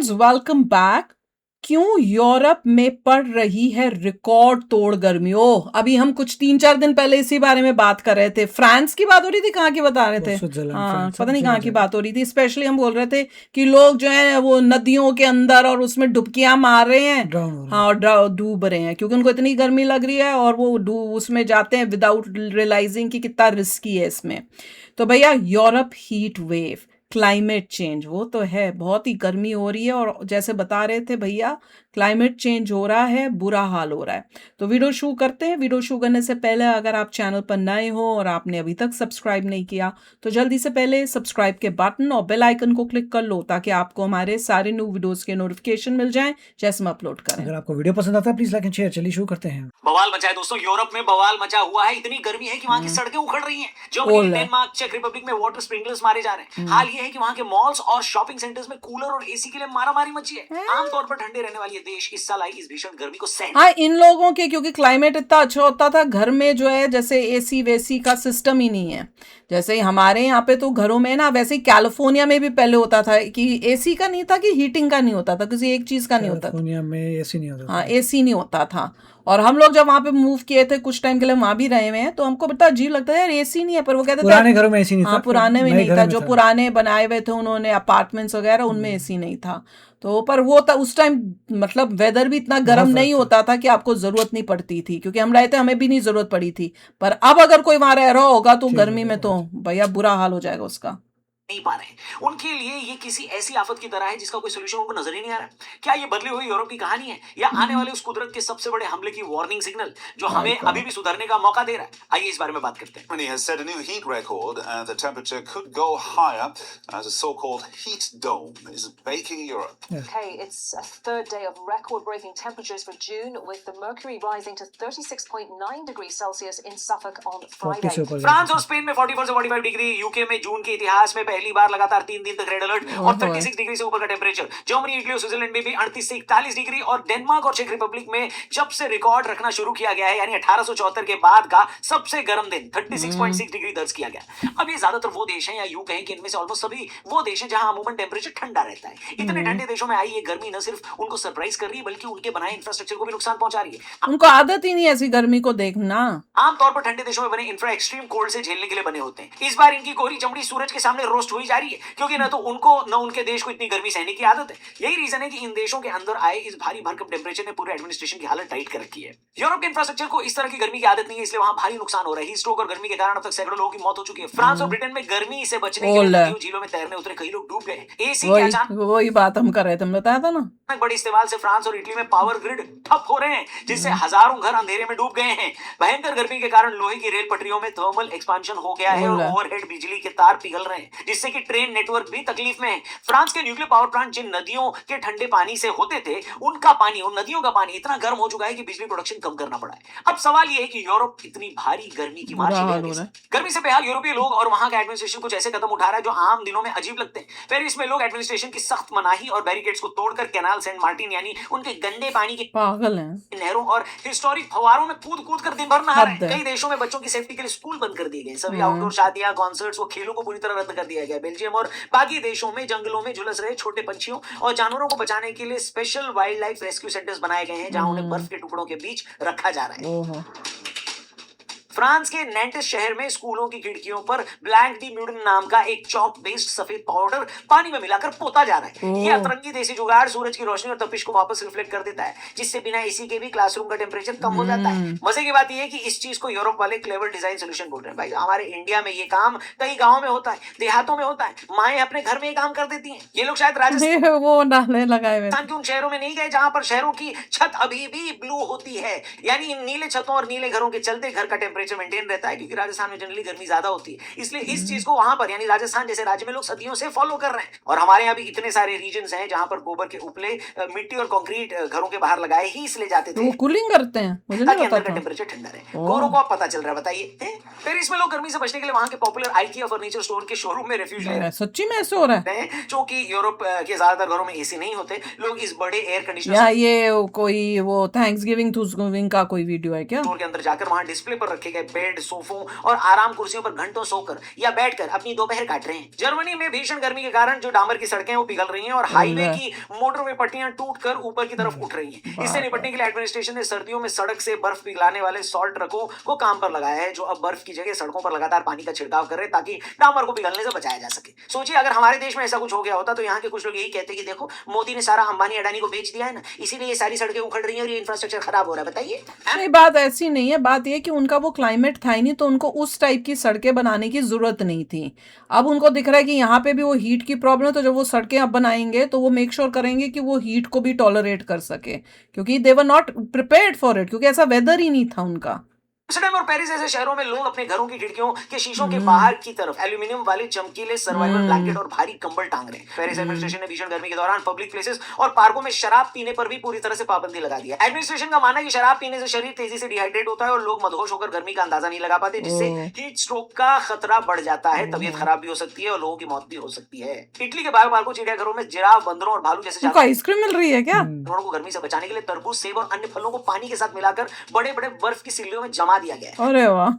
Friends welcome back. क्यों Europe में पड़ रही है रिकॉर्ड तोड़ गर्मी? ओह, अभी हम कुछ 3-4 दिन पहले इसी बारे में बात कर रहे थे। फ्रांस की बात हो रही थी, कहाँ की बता रहे थे? स्विट्जरलैंड, हाँ, फ्रांस, पता सब नहीं जगह कहाँ की जगह। बात हो रही थी। स्पेशली हम बोल रहे थे कि लोग जो है वो नदियों के अंदर और उसमें डुबकियां मार रहे हैं। ड्राउन हो रहे हाँ, और डूब रहे हैं क्योंकि उनको इतनी गर्मी लग रही है और वो उसमें जाते हैं विदाउट रियलाइजिंग कि कितना रिस्की है इसमें। तो भैया, Europe heat wave, climate change, वो तो है, बहुत ही गर्मी हो रही है और जैसे बता रहे थे भैया, क्लाइमेट चेंज हो रहा है, बुरा हाल हो रहा है। तो वीडियो शुरू करते हैं। वीडियो शुरू करने से पहले अगर आप चैनल पर नए हो और आपने अभी तक सब्सक्राइब नहीं किया तो जल्दी से पहले सब्सक्राइब के बटन और बेल आइकन को क्लिक कर लो ताकि आपको हमारे सारे न्यू वीडियोस के नोटिफिकेशन मिल जाएं जैसे हम अपलोड करें। अगर आपको वीडियो पसंद आता है प्लीज लाइक एंड शेयर। चलिए शुरू करते हैं। बवाल मचा है दोस्तों, यूरोप में बवाल मचा हुआ है। इतनी गर्मी है कि वहां की सड़कें उखड़ रही हैं। जर्मनी, डेनमार्क, चेक रिपब्लिक में वाटर स्प्रिंकलर्स मारे जा रहे हैं। हाल ये है कि वहां के मॉल्स और शॉपिंग सेंटर्स में कूलर और एसी के लिए मारामारी मची है। आमतौर पर ठंडे रहने वाले देश इस साल आई इस भीषण गर्मी को सहन। हाँ, इन लोगों के क्योंकि क्लाइमेट इतना अच्छा होता था, घर में जो है जैसे एसी वेसी का सिस्टम ही नहीं है। जैसे ही हमारे यहाँ पे तो घरों में ना, वैसे ही कैलिफोर्निया में भी पहले होता था कि एसी का नहीं था, कि हीटिंग का नहीं होता था, किसी एक चीज का नहीं होता था। कैलिफोर्निया में एसी नहीं होता हाँ, था। एसी नहीं होता था। और हम लोग जब वहां पे मूव किए थे, कुछ टाइम के लिए वहां भी रहे हुए हैं, तो हमको बड़ा अजीब लगता है यार, एसी नहीं है। पर वो कहते थे पुराने घरों में एसी नहीं था। हाँ, पुराने में नए नहीं घरों था, में जो था। पुराने बनाए हुए थे उन्होंने अपार्टमेंट्स वगैरह, उनमें एसी नहीं था। तो पर वो था उस टाइम, मतलब वेदर भी इतना गर्म बहुत नहीं फर्क होता था कि आपको जरूरत नहीं पड़ती थी, क्योंकि हम रहे थे, हमें भी नहीं जरूरत पड़ी थी। पर अब अगर कोई वहां रह रहा होगा तो चेंज हो गर्मी में जाएगा तो बहुत। भैया बुरा हाल हो जाएगा उसका। नहीं पा रहे। उनके लिए ये किसी ऐसी आफत की तरह है जिसका कोई सोल्यूशन उनको नजर ही नहीं आ रहा। क्या ये बदली हुई यूरोप की कहानी है या आने वाले उस कुदरत के सबसे बड़े हमले की वार्निंग सिग्नल जो My हमें God. अभी भी सुधरने का मौका दे रहा है? आइए इस बारे में बात करते हैं। Germany has set a new heat record, and the temperature could go higher as a so-called heat dome is baking Europe. Okay, it's a third day of record-breaking temperatures for June, with the mercury rising to 36.9 degrees Celsius in Suffolk on 40 Friday. से ऊपर France और Spain में 44 से 45 degree, UK में जून के इतिहास में पहली बार लगातार 3 दिन तक रेड अलर्ट और 36 डिग्री से ऊपर का टेम्परेचर। जर्मनी, इटली और स्विट्जरलैंड में भी 38 से 41 डिग्री, और डेनमार्क और चेक रिपब्लिक में जब से रिकॉर्ड रखना शुरू किया गया है, यानी 1874 के बाद का सबसे गर्म दिन 36.6 डिग्री दर्ज किया गया। अब ये ज्यादातर वो देश हैं, या यूं कहें कि इनमें से ऑलमोस्ट सभी वो देश हैं जहां अमूमन टेम्परेचर ठंडा रहता है। इतने ठंडे देशों में आई ये गर्मी न सिर्फ उनको सरप्राइज कर रही है, बल्कि उनके बनाए इंफ्रास्ट्रक्चर को भी नुकसान पहुंचा रही है। उनको आदत ही नहीं है ऐसी गर्मी को देखना। आमतौर पर ठंडे देशों में बने इंफ्रा एक्सट्रीम कोल्ड से झेलने के लिए बने होते हैं। इस बार इनकी कोरी चमड़ी सूरज के सामने रोस्ट हुई जा रही है, क्योंकि न तो उनको न उनके देश को इतनी गर्मी सहने की आदत है। यही रीजन है कि इन देशों के अंदर आए इस भारी भरकम टेम्परेचर ने पूरे एडमिनिस्ट्रेशन की हालत टाइट कर रखी है। यूरोप के इंफ्रास्ट्रक्चर को इस तरह की गर्मी की आदत नहीं है, इसलिए वहां भारी नुकसान हो रहा है। हीट स्ट्रोक और गर्मी के कारण अब तक सैकड़ों लोगों की मौत हो चुकी है। फ्रांस और ब्रिटेन में गर्मी से बचने के लिए नदियों झीलों में तैरने उतरे कई लोग डूब गए। एसी के अचानक वही बात हम कर रहे थे, हम बताया था ना। बड़े इस्तेमाल से फ्रांस और इटली में पावर ग्रिड ठप हो रहे हैं, जिससे हजारों घर अंधेरे में डूब गए हैं। भयंकर गर्मी के कारण लोहे की रेल पटरियों में थर्मल एक्सपांशन हो गया है और ओवरहेड बिजली के तार पिघल रहे हैं, जिससे कि ट्रेन नेटवर्क भी तकलीफ में है। फ्रांस के न्यूक्लियर पावर प्लांट जिन नदियों के ठंडे पानी से होते थे, उनका पानी, उन नदियों का पानी इतना गर्म हो चुका है कि बिजली प्रोडक्शन कम करना पड़ा है। अब सवाल यह है कि यूरोप इतनी भारी गर्मी की मार गर्मी से बेहाल यूरोपीय लोग और वहां का एडमिनिस्ट्रेशन कुछ ऐसे कदम उठा रहा है जो आम दिनों में अजीब लगते हैं। पेरिस में लोग एडमिनिस्ट्रेशन की सख्त मनाही और बैरिकेड्स को तोड़कर कैनाल सेंट मार्टिन, यानी उनके गंदे पानी के पागल हैं, नहरों और हिस्टोरिक फव्वारों में कूद कूद कर दिन भर नहा रहे हैं। कई देशों में बच्चों की सेफ्टी के लिए स्कूल बंद कर दिए गए। सभी आउटडोर शादियां, कॉन्सर्ट्स व खेलों को पूरी तरह रद्द कर दिया गया। बेल्जियम और बाकी देशों में जंगलों में झुलस रहे छोटे पंछियों और जानवरों को बचाने के लिए special wild life rescue centres बनाए गए हैं, जहां उन्हें बर्फ के टुकड़ों के बीच रखा जा रहा है। फ्रांस के नेंटिस शहर में स्कूलों की खिड़कियों पर ब्लैंक डी म्यूडन नाम का एक चॉक बेस्ड सफेद पाउडर पानी में मिलाकर पोता जा रहा है। ये अतरंगी देसी जुगाड़ सूरज की रोशनी और तपिश को वापस रिफ्लेक्ट कर देता है, जिससे बिना एसी के भी क्लासरूम का टेम्परेचर कम हो जाता है। मजे की बात यह है कि इस चीज को यूरोप वाले क्लेवर डिजाइन सोल्यूशन बोल रहे हैं। भाई, हमारे इंडिया में ये काम कई गाँव में होता है, देहातों में होता है। माएं अपने घर में ये काम कर देती है। ये लोग शायद राजस्थान वो नाले लगाए हुए के उन शहरों में नहीं गए जहां पर शहरों की छत अभी भी ब्लू होती है, यानी इन नीले छतों और नीले घरों के चलते घर का टेम्परेचर मेंटेन रहता है, क्योंकि राजस्थान में जनरली गर्मी ज्यादा होती है। इसलिए इस चीज को वहां पर, यानी राजस्थान जैसे राज्य में, लोग सदियों से फॉलो कर रहे हैं। और हमारे यहाँ भी इतने सारे रीजन्स हैं जहां पर गोबर के उपले मिट्टी और कंक्रीट घरों के बाहर लगाए ही इसलिए जाते थे, वो कूलिंग करते हैं, मुझे नहीं पता था। टेम्परेचर ठंडा रहे। गोरों को पता चल रहा है, बताइए। पेरिस में लोग गर्मी से बचने के लिए वहां के पॉपुलर आइकिया फर्नीचर स्टोर के शोरूम में रेफ्यूज ले रहे हैं। सच्ची में ऐसे हो रहा है? क्योंकि यूरोप के ज्यादातर घरों में एसी नहीं होते, लोग इस बड़े एयर कंडीशनर ये कोई वो थैंक्सगिविंग का कोई वीडियो है क्या? स्टोर के अंदर जाकर वहां डिस्प्ले पर रखे गए बेड, सोफों और आराम कुर्सियों पर घंटों सोकर या बैठकर अपनी दोपहर काट रहे हैं। जर्मनी में भीषण गर्मी के कारण जो डामर की सड़कें वो पिघल रही हैं और हाईवे की मोटरवे पट्टियां टूटकर ऊपर की तरफ उठ रही हैं। इससे निपटने के लिए एडमिनिस्ट्रेशन ने सर्दियों में सड़क से बर्फ पिघलाने वाले सॉल्ट ट्रकों को काम पर लगाया है, जो अब बर्फ की जगह सड़कों पर लगातार पानी का छिड़काव कर रहे हैं ताकि डामर को पिघलने से बचाया जा सके। सोचिए अगर हमारे देश में ऐसा कुछ हो गया होता तो यहाँ के कुछ लोग यही कहते कि देखो मोदी ने सारा अंबानी अडानी को बेच दिया है ना, इसीलिए ये सारी सड़कें उखड़ रही हैं और ये इंफ्रास्ट्रक्चर खराब हो रहा है। बताइए। नहीं, बात ऐसी नहीं है। बात ये कि उनका वो क्लाइमेट था ही नहीं, तो उनको उस टाइप की सड़कें बनाने की जरूरत नहीं थी। अब उनको दिख रहा है कि यहाँ पे भी वो हीट की प्रॉब्लम है, तो जब वो सड़कें अब बनाएंगे तो वो मेक श्योर करेंगे कि वो हीट को भी टॉलरेट कर सके, क्योंकि they were not prepared for it, क्योंकि ऐसा वेदर ही नहीं था उनका। एम्स्टर्डम और पेरिस जैसे शहरों में लोग अपने घरों की खिड़कियों के शीशों के बाहर की तरफ एल्यूमिनियम वाले चमकीले सर्वाइवल ब्लैंकेट और भारी कंबल टांग रहे हैं। पेरिस एडमिनिस्ट्रेशन ने भीषण गर्मी के दौरान पब्लिक प्लेसेस और पार्कों में शराब पीने पर भी पूरी तरह से पाबंदी लगा दी है। एडमिनिस्ट्रेशन का मानना है कि शराब पीने से शरीर तेजी से डिहाइड्रेट होता है और लोग मदहोश होकर गर्मी का अंदाजा नहीं लगा पाते, जिससे हीट स्ट्रोक का खतरा बढ़ जाता है, तबीयत खराब भी हो सकती है और लोगों की मौत भी हो सकती है। इटली के बायो पार्कों, चिड़ियाघरों में जिराफ, बंदरों और भालू जैसे उनको आइसक्रीम मिल रही है क्या? जानवरों को गर्मी से बचाने के लिए तरबूज, सेब और अन्य फलों को पानी के साथ मिलाकर बड़े बड़े बर्फ की सिल्लियों में जमा दिया गया है। अरे वाह।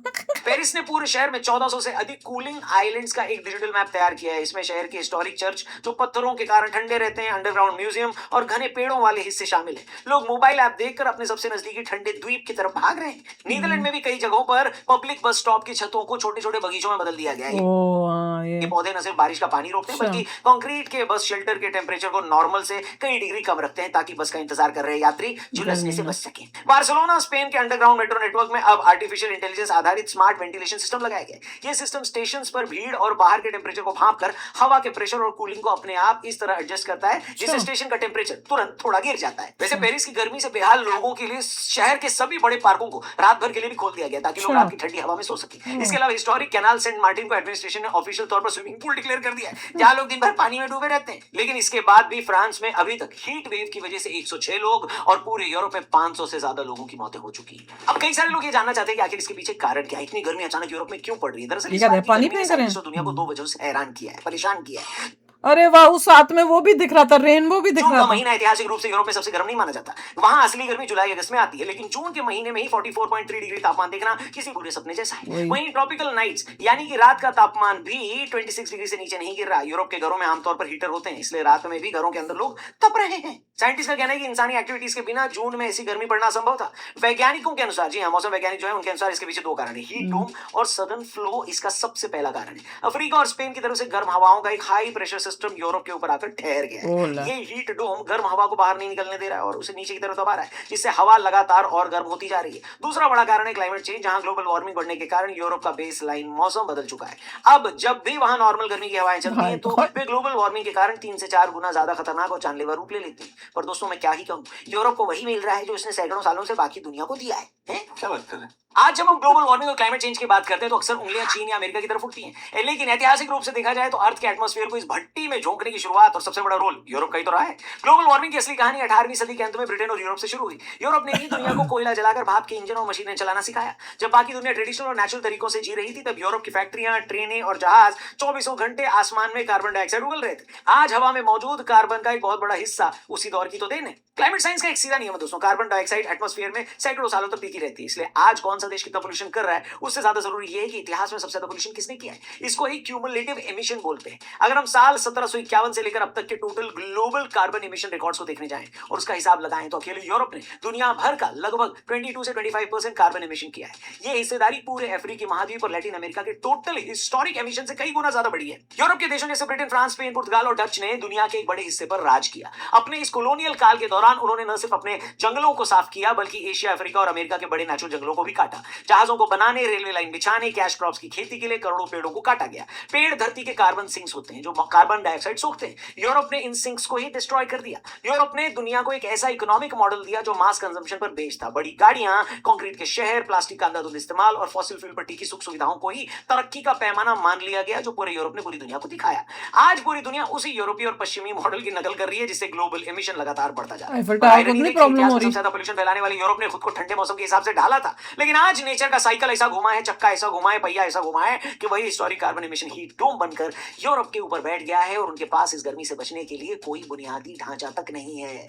पेरिस ने पूरे शहर में 1400 से अधिक कूलिंग आइलैंड्स का एक डिजिटल मैप तैयार किया है। इसमें शहर के हिस्टोरिक चर्च जो पत्थरों के कारण ठंडे रहते हैं, अंडरग्राउंड म्यूजियम और घने पेड़ों वाले हिस्से शामिल हैं। लोग मोबाइल ऐप देखकर अपने सबसे नजदीकी ठंडे द्वीप की तरफ भाग रहे हैं। नीदरलैंड में भी कई जगहों पर पब्लिक बस स्टॉप की छतों को छोटे छोटे बगीचों में बदल दिया गया है। ये पौधे न सिर्फ बारिश का पानी रोकते हैं बल्कि कंक्रीट के बस शेल्टर के टेम्परेचर को नॉर्मल से कई डिग्री कम रखते हैं ताकि बस का इंतजार कर रहे यात्री झुलसने से बच सके। बार्सिलोना स्पेन के अंडरग्राउंड मेट्रो नेटवर्क में अब आर्टिफिशियल इंटेलिजेंस आधारित स्मार्ट वेंटिलेशन सिस्टम लगाया गया है। ये सिस्टम स्टेशन पर भीड़ और बाहर के टेम्परेचर को भांपकर हवा के प्रेशर और कूलिंग को अपने आप इस तरह एडजस्ट करता है जिससे स्टेशन का टेम्परेचर तुरंत थोड़ा गिर जाता है। वैसे पेरिस की गर्मी से बेहाल लोगों के लिए शहर के सभी बड़े पार्कों को रात भर के लिए भी खोल दिया गया ताकि लोग रात की ठंडी हवा में सो सके। इसके अलावा हिस्टोरिक कैनाल सेंट मार्टिन को एडमिनिस्ट्रेशन ने ऑफिशियल तौर पर स्विमिंग पूल डिक्लेयर कर दिया है जहां लोग दिन भर पानी में डूबे रहते हैं। लेकिन इसके बाद भी फ्रांस में अभी तक हीट वेव की वजह से 106 लोग और पूरे यूरोप में 500 से ज्यादा लोगों की मौतें हो चुकी है। अब कई सारे लोग ये जानना चाहते हैं कि आखिर इसके पीछे कारण क्या है, इतनी गर्मी अचानक यूरोप में क्यों पड़ रही है। दरअसल पानी पे करें दुनिया को 2 वजहों से हैरान किया है, परेशान किया है। अरे वाह, उस साथ में वो भी दिख रहा था, रेनबो भी दिख रहा था। महीना ऐतिहासिक रूप से यूरोप में सबसे गर्म नहीं माना जाता। वहां असली गर्मी जुलाई अगस्त में आती है, लेकिन जून के महीने में ही 44.3 डिग्री तापमान देखना किसी बुरे सपने जैसा है। वहीं ट्रॉपिकल नाइट्स यानी कि रात का तापमान भी 26 डिग्री से नीचे नहीं गिर रहा। यूरोप के घरों में आमतौर पर हीटर होते हैं, इसलिए रात में भी घरों के अंदर लोग तप रहे हैं। साइंटिस्ट का कहना है कि इंसानी एक्टिविटीज के बिना जून में ऐसी गर्मी पड़ना असंभव था। वैज्ञानिकों के अनुसार, जी हाँ, मौसम वैज्ञानिक जो है उनके अनुसार इसके पीछे 2 कारण है, हीट डोम और सदर्न फ्लो इसका सबसे पहला कारण है। अफ्रीका और स्पेन की तरफ से गर्म हवाओं का एक हाई प्रेशर सिस्टम यूरोप के ऊपर आकर ठहर गया है। ये हीट डोम गर्म हवा को बाहर नहीं निकलने दे रहा है और उसे नीचे की तरफ दबा रहा है, जिससे हवा लगातार और गर्म होती जा रही है। दूसरा बड़ा कारण है क्लाइमेट चेंज, जहां ग्लोबल वार्मिंग बढ़ने के कारण यूरोप का बेस लाइन मौसम बदल चुका है। अब जब भी वहां नॉर्मल गर्मी की हवाएं चलती हैं तो वे ग्लोबल वार्मिंग के कारण 3 से 4 गुना ज्यादा खतरनाक और जानलेवा रूप ले लेती हैं। पर दोस्तों मैं क्या ही कहूं, यूरोप को वही मिल रहा है जो इसने सैकड़ों सालों से बाकी दुनिया को दिया है। क्या बात कर रहे हैं? आज जब हम ग्लोबल वार्मिंग और क्लाइमेट चेंज की बात करते हैं तो अक्सर उंगलियां चीन या अमेरिका की तरफ उठती हैं, लेकिन ऐतिहासिक रूप से देखा जाए तो अर्थ के एटमॉस्फेयर को इस भट्टी में झोंकने की शुरुआत और सबसे बड़ा रोल यूरोप का ही तो रहा है। ग्लोबल वार्मिंग की असली कहानी 18वीं सदी के अंत में ब्रिटेन और यूरोप से शुरू हुई। यूरोप ने ही दुनिया को कोयला जलाकर भाप के इंजन और मशीनें चलाना सिखाया। जब बाकी दुनिया ट्रेडिशनल और नेचुरल तरीकों से जी रही थी, तब यूरोप की फैक्ट्रियां, ट्रेनें और जहाज 24 घंटे आसमान में कार्बन डाइऑक्साइड उगल रहे थे। आज हवा में मौजूद कार्बन का एक बहुत बड़ा हिस्सा उसी दौर की तो देन है। क्लाइमेट साइंस का एक सीधा नियम है दोस्तों, कार्बन डाइऑक्साइड एटमॉस्फेयर में सैकड़ों सालों तक टिकी रहती है। इसलिए आज कौन सा देश कितना पोल्यूशन कर रहा है उससे ज्यादा जरूरी ये है कि इतिहास में सबसे ज्यादा पोल्यूशन किसने किया है। इसको ही क्यूमुलेटिव एमिशन बोलते हैं। अगर हम साल 1751 से लेकर अब तक के total global carbon emission records को देखने जाएं और उसका हिसाब लगाएं तो अकेले यूरोप ने दुनिया भर का लगभग 22 से 25% कार्बन एमिशन किया है। ये हिस्सेदारी पूरे अफ्रीकी महाद्वीप और लैटिन अमेरिका के टोटल हिस्टोरिक एमिशन से कई गुना ज्यादा बड़ी है। यूरोप के देशों जैसे ब्रिटेन, फ्रांस, स्पेन, पुर्तगाल और डच ने दुनिया के एक बड़े हिस्से पर राज किया। अपने इस कॉलोनियल काल के दौरान उन्होंने न सिर्फ अपने जंगलों को साफ किया बल्कि एशिया, अफ्रीका और अमेरिका के बड़े नेचुरल जंगलों को भी काटा। जहाजों को बनाने, रेलवे लाइन बिछाने, कैश क्रॉप्स की खेती के लिए करोड़ों पेड़ों को काटा गया। पेड़ धरती के कार्बन सिंक्स होते हैं जो कार्बन डाइऑक्साइड सोखते हैं। यूरोप ने इन सिंक्स को ही डिस्ट्रॉय कर दिया। यूरोप ने दुनिया को एक ऐसा इकोनॉमिक मॉडल दिया जो मास कंजम्पशन पर बेस्ड था। बड़ी गाड़ियां, कंक्रीट के शहर, प्लास्टिक का अंधाधुंध इस्तेमाल और फॉसिल फ्यूल पर टिकी सुख सुविधाओं को ही तरक्की का पैमाना मान लिया गया जो पूरे यूरोप ने पूरी दुनिया को दिखाया। आज पूरी दुनिया उसी यूरोपीय और पश्चिमी मॉडल की नकल कर रही है जिससे ग्लोबल एमिशन लगातार बढ़ता जा रहा है। सबसे ज्यादा पोल्यूशन फैलाने वाले यूरोप ने खुद को ठंडे मौसम के हिसाब से ढाला था, लेकिन आज नेचर का साइकिल ऐसा घुमा है, चक्का ऐसा घुमा है, पहिया ऐसा घुमा है कि वही historic carbon emission heat dome बनकर यूरोप के ऊपर बैठ गया है और उनके पास इस गर्मी से बचने के लिए कोई बुनियादी ढांचा तक नहीं है।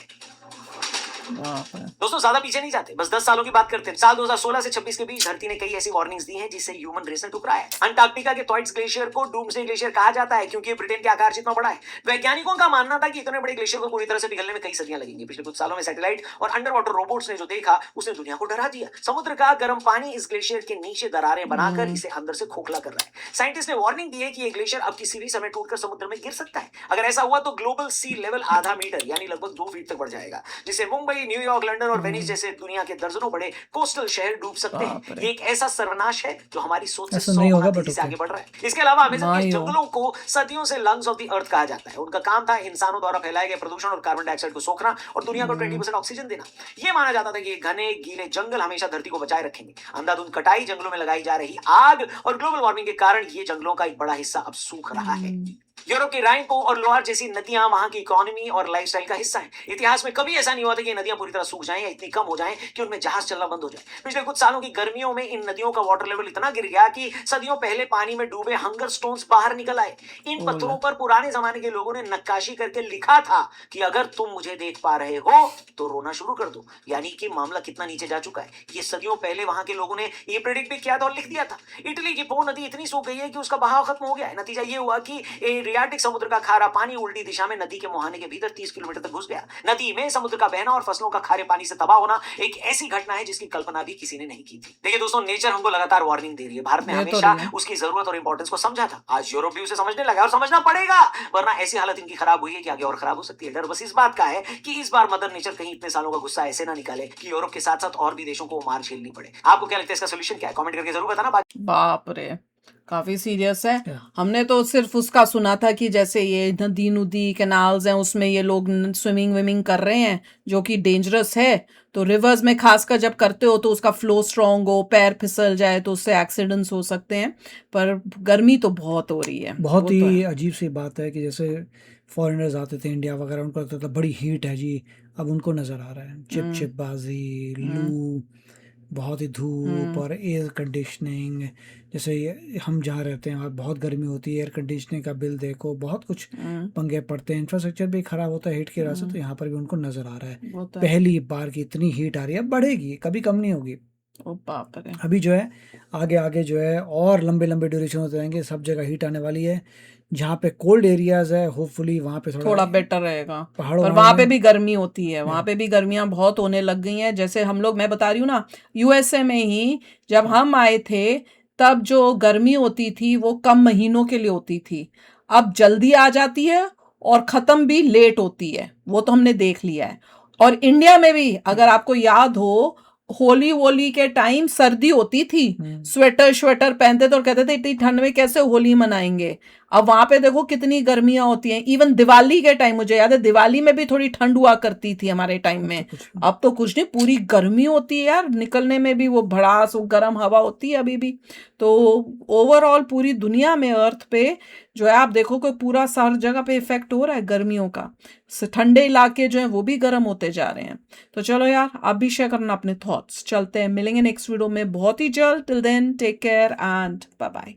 बाप रे। दोस्तों ज्यादा पीछे नहीं जाते, बस 10 सालों की बात करते हैं। साल 2016 से 26 के बीच धरती ने कई ऐसी वार्निंग्स दी हैं जिससे ह्यूमन रेस ने टुकरा है। अंटार्कटिका के थॉइट्स ग्लेशियर को डूम्सडे ग्लेशियर कहा जाता है क्योंकि ब्रिटेन के आकार जितना बड़ा है। वैज्ञानिकों का मानना था कि इतने बड़े ग्लेशियर को पूरी तरह से पिघलने में कई सदियां लगेंगी। पिछले कुछ सालों में सैटेलाइट और अंडर वाटर रोबोट्स ने जो देखा उसने दुनिया को डरा दिया। समुद्र का गर्म पानी इस ग्लेशियर के नीचे दरारें बनाकर इसे अंदर से खोखला कर रहा है। साइंटिस्ट ने वार्निंग दी है कि ये ग्लेशियर अब किसी भी समय टूटकर समुद्र में गिर सकता है। अगर ऐसा हुआ तो ग्लोबल सी लेवल आधा मीटर यानी लगभग 2 फीट तक बढ़ जाएगा, जिससे मुंबई, न्यूयॉर्क, लंदन और वेनिस जैसे दुनिया के दर्जनों बड़े कोस्टल शहर डूब सकते हैं। ये एक ऐसा सर्वनाश है जो हमारी सोच से 100 गुना तेजी से आगे बढ़ रहा है। इसके अलावा अमेज़न के जंगलों को सदियों से लंग्स ऑफ द अर्थ कहा जाता है। उनका काम था इंसानों द्वारा फैलाए गए प्रदूषण और कार्बन डाइऑक्साइड को सोखना और दुनिया को 20% ऑक्सीजन देना। यह माना जाता था कि घने गीले जंगल हमेशा धरती को बचाए रखेंगे। अंधाधुंध कटाई, जंगलों में लगाई जा रही आग और ग्लोबल वार्मिंग के कारण ये जंगलों का एक बड़ा हिस्सा अब सूख रहा है। यूरोप की राइन और लोअर जैसी नदियां वहां की इकोनॉमी और लाइफस्टाइल का हिस्सा हैं। इतिहास में कभी ऐसा नहीं हुआ था कि नदियां पूरी तरह सूख जाएं या इतनी कम हो जाएं कि उनमें जहाज चलना बंद हो जाए। पिछले कुछ सालों की गर्मियों में इन नदियों का वाटर लेवल इतना गिर गया कि सदियों पहले पानी में डूबे हंगर स्टोन्स बाहर निकल आए। इन पत्थरों पर पुराने जमाने के लोगों ने नक्काशी करके लिखा था कि अगर तुम मुझे देख पा रहे हो तो रोना शुरू कर दो। यानी कि मामला कितना नीचे जा चुका है ये सदियों पहले वहां के लोगों ने ये प्रेडिक्ट भी किया था और लिख दिया था। इटली की पो नदी इतनी सूख गई है कि उसका बहाव खत्म हो गया है। नतीजा ये हुआ कि एड्रियाटिक समुद्र का खारा पानी उल्टी दिशा में नदी के मुहाने के भीतर 30 किलोमीटर तक घुस गया। नदी में समुद्र का बहना और फसलों का खारे पानी से तबाह होना एक ऐसी घटना है जिसकी कल्पना भी किसी ने नहीं की थी। देखिए दोस्तों, नेचर हमको लगातार वार्निंग दे रही है। भारत ने हमेशा उसकी जरूरत और इंपॉर्टेंस को समझा था। आज यूरोप भी उसे समझने लगा और समझना पड़ेगा, वरना ऐसी हालत इनकी खराब हुई है कि आगे और खराब हो सकती है। डर बस इस बात का है कि इस बार मदर नेचर कहीं इतने सालों का गुस्सा ऐसे ना निकाले कि यूरोप के साथ साथ और भी देशों को मार झेलनी पड़े। आपको क्या लगता है इसका सोल्यूशन क्या है? कमेंट करके जरूर बताना। बाप रे, काफी सीरियस है। हमने तो सिर्फ उसका सुना था कि जैसे ये नदी नुदी कैनाल्स हैं उसमें ये लोग स्विमिंग विमिंग कर रहे हैं जो कि डेंजरस है। तो रिवर्स में खासकर जब करते हो तो उसका फ्लो स्ट्रांग हो, पैर फिसल जाए तो उससे एक्सीडेंट्स हो सकते हैं। पर गर्मी तो बहुत हो रही है। बहुत ही अजीब सी बात है कि जैसे फॉरेनर्स आते थे इंडिया वगैरह, उनको लगता था बड़ी हीट है जी, अब उनको नज़र आ रहा है चिपचिपबाजी, लू, बहुत ही धूप और एयर कंडीशनिंग। जैसे हम जहाँ रहते हैं वहाँ बहुत गर्मी होती है, एयर कंडीशनिंग का बिल देखो, बहुत कुछ पंगे पड़ते हैं। इंफ्रास्ट्रक्चर भी खराब होता है हीट की वजह से। तो यहाँ पर भी उनको नज़र आ रहा है पहली बार की इतनी हीट आ रही है। बढ़ेगी, कभी कम नहीं होगी। अभी जो है आगे आगे जो है और लंबे लंबे ड्यूरेशन होते रहेंगे, सब जगह हीट आने वाली है। जहाँ पे कोल्ड एरियाज है होपफुली वहाँ पे थोड़ा बेटर रहेगा, पर वहाँ पे भी गर्मी होती है। वहाँ पे भी गर्मियाँ बहुत होने लग गई हैं। जैसे हम लोग, मैं बता रही हूँ ना, यूएसए में ही जब हम आए थे तब जो गर्मी होती थी वो कम महीनों के लिए होती थी, अब जल्दी आ जाती है और ख़त्म भी लेट होती है। वो तो हमने देख लिया है। और इंडिया में भी अगर आपको याद हो, होली वोली के टाइम सर्दी होती थी, स्वेटर श्वेटर पहनते थे और कहते थे इतनी ठंड में कैसे होली मनाएंगे। अब वहां पे देखो कितनी गर्मियां होती हैं। इवन दिवाली के टाइम, मुझे याद है दिवाली में भी थोड़ी ठंड हुआ करती थी हमारे टाइम में। अब तो कुछ नहीं, पूरी गर्मी होती है यार, निकलने में भी वो भड़ास, वो गर्म हवा होती है अभी भी। तो ओवरऑल पूरी दुनिया में अर्थ पे जो है आप देखो कि पूरा सार जगह पे इफेक्ट हो रहा है गर्मियों का। ठंडे इलाके जो हैं वो भी गर्म होते जा रहे हैं। तो चलो यार, आप भी शेयर करना अपने थॉट्स। चलते हैं, मिलेंगे नेक्स्ट वीडियो में बहुत ही जल्द। Till then take care and bye bye.